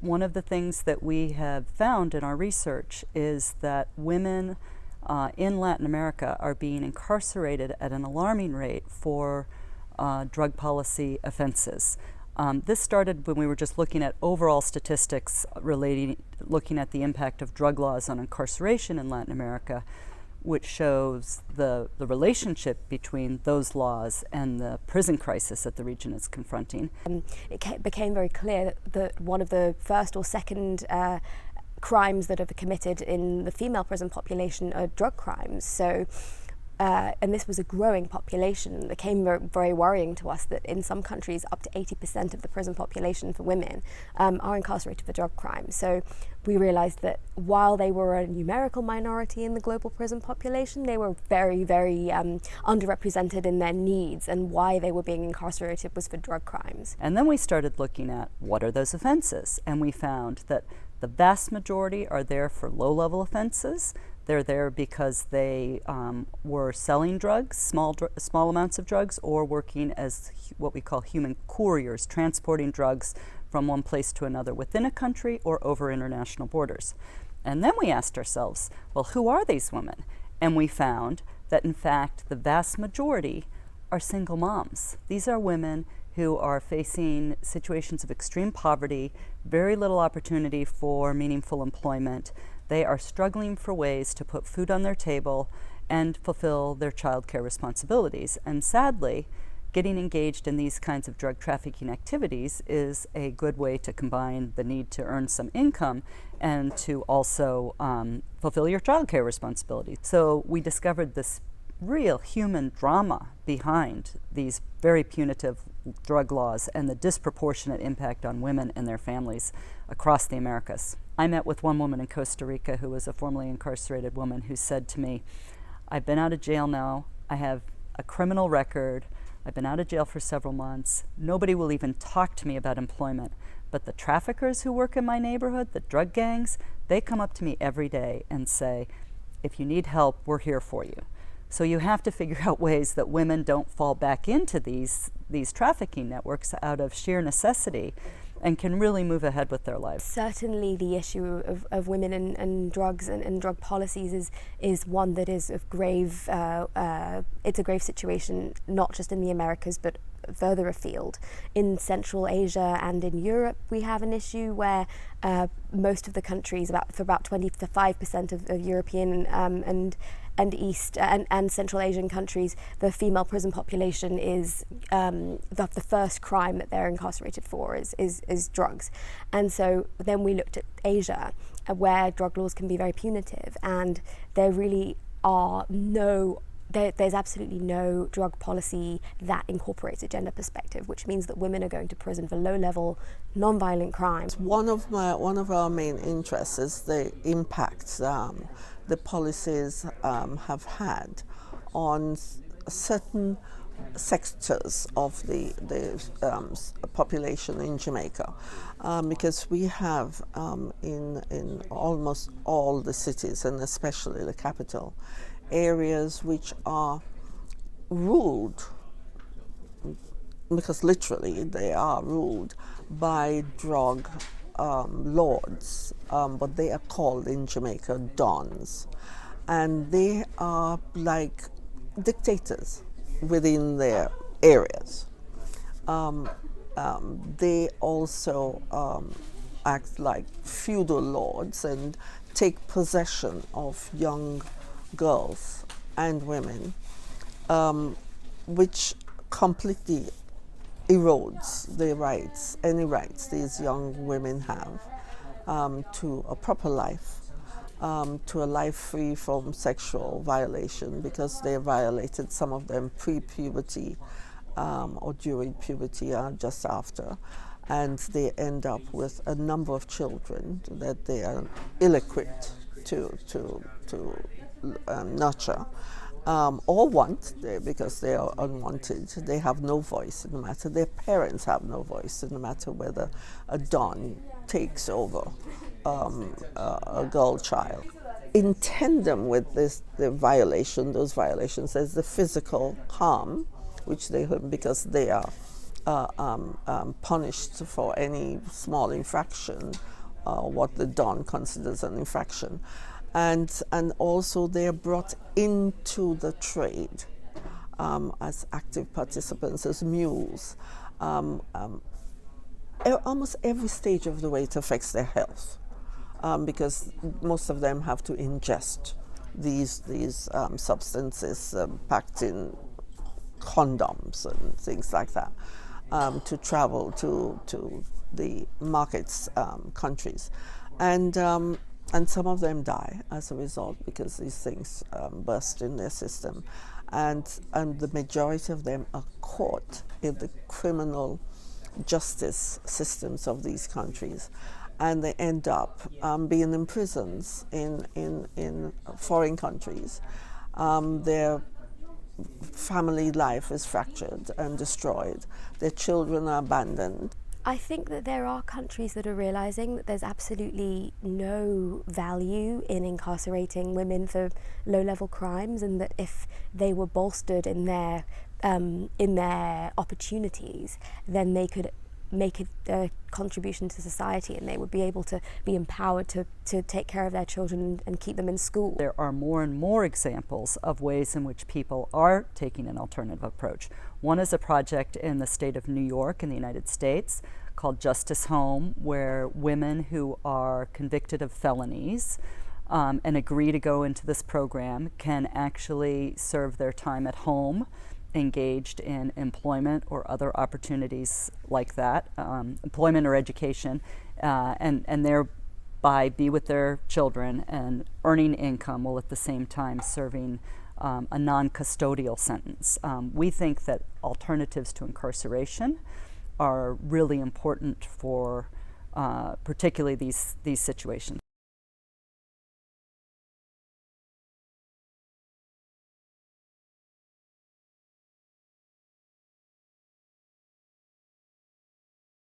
One of the things that we have found in our research is that women in Latin America are being incarcerated at an alarming rate for drug policy offenses. This started when we were just looking at overall statistics looking at the impact of drug laws on incarceration in Latin America, which shows the relationship between those laws and the prison crisis that the region is confronting. It became very clear that one of the first or second crimes that are committed in the female prison population are drug crimes. So, and this was a growing population. It became very, very worrying to us that in some countries up to 80% of the prison population for women are incarcerated for drug crimes. So we realized that while they were a numerical minority in the global prison population, they were very, very underrepresented in their needs, and why they were being incarcerated was for drug crimes. And then we started looking at what are those offenses, and we found that the vast majority are there for low-level offenses. They're there because they were selling drugs, small amounts of drugs, or working as what we call human couriers, transporting drugs from one place to another within a country or over international borders. And then we asked ourselves, well, who are these women? And we found that, in fact, the vast majority are single moms. These are women who are facing situations of extreme poverty, very little opportunity for meaningful employment. They are struggling for ways to put food on their table and fulfill their child care responsibilities. And sadly, getting engaged in these kinds of drug trafficking activities is a good way to combine the need to earn some income and to also fulfill your child care responsibilities. So we discovered this real human drama behind these very punitive drug laws and the disproportionate impact on women and their families across the Americas. I met with one woman in Costa Rica who was a formerly incarcerated woman who said to me, I've been out of jail now, I have a criminal record, I've been out of jail for several months, nobody will even talk to me about employment, but the traffickers who work in my neighborhood, the drug gangs, they come up to me every day and say, if you need help, we're here for you. So you have to figure out ways that women don't fall back into these trafficking networks out of sheer necessity and can really move ahead with their lives. Certainly the issue of women and drugs and drug policies is one that is of grave, it's a grave situation, not just in the Americas, but further afield. In Central Asia and in Europe, we have an issue where most of the countries, for about 25% of European and East and Central Asian countries, the female prison population is the first crime that they're incarcerated for is drugs. And so then we looked at Asia, where drug laws can be very punitive, and there really are there's absolutely no drug policy that incorporates a gender perspective, which means that women are going to prison for low-level, non-violent crimes. One of our main interests is the impact the policies have had on certain sectors of the population in Jamaica, because we have in almost all the cities, and especially the capital, areas which are ruled, because literally they are ruled by drug lords, but they are called in Jamaica dons, and they are like dictators within their areas. They also act like feudal lords and take possession of young girls and women, which completely erodes any rights these young women have to a proper life, to a life free from sexual violation, because they violated some of them pre-puberty or during puberty or just after, and they end up with a number of children that they are ill-equipped to nurture or want, because they are unwanted. They have no voice in the matter. Their parents have no voice in the matter whether a don takes over a girl child. In tandem with those violations, there's the physical harm, which they have because they are punished for any small infraction, what the Don considers an infraction, and also they're brought into the trade as active participants, as mules. Almost every stage of the way it affects their health, because most of them have to ingest these substances packed in condoms and things like that, to travel to the markets countries, and some of them die as a result because these things burst in their system, and the majority of them are caught in the criminal justice systems of these countries, and they end up being in prisons in foreign countries. Their family life is fractured and destroyed. Their children are abandoned. I think that there are countries that are realising that there's absolutely no value in incarcerating women for low-level crimes, and that if they were bolstered in their opportunities, then they could make a contribution to society, and they would be able to be empowered to take care of their children and keep them in school. There are more and more examples of ways in which people are taking an alternative approach. One is a project in the state of New York in the United States called Justice Home, where women who are convicted of felonies and agree to go into this program can actually serve their time at home, engaged in employment or other opportunities like that, employment or education, and thereby be with their children and earning income while at the same time serving a non-custodial sentence. We think that alternatives to incarceration are really important for particularly these situations.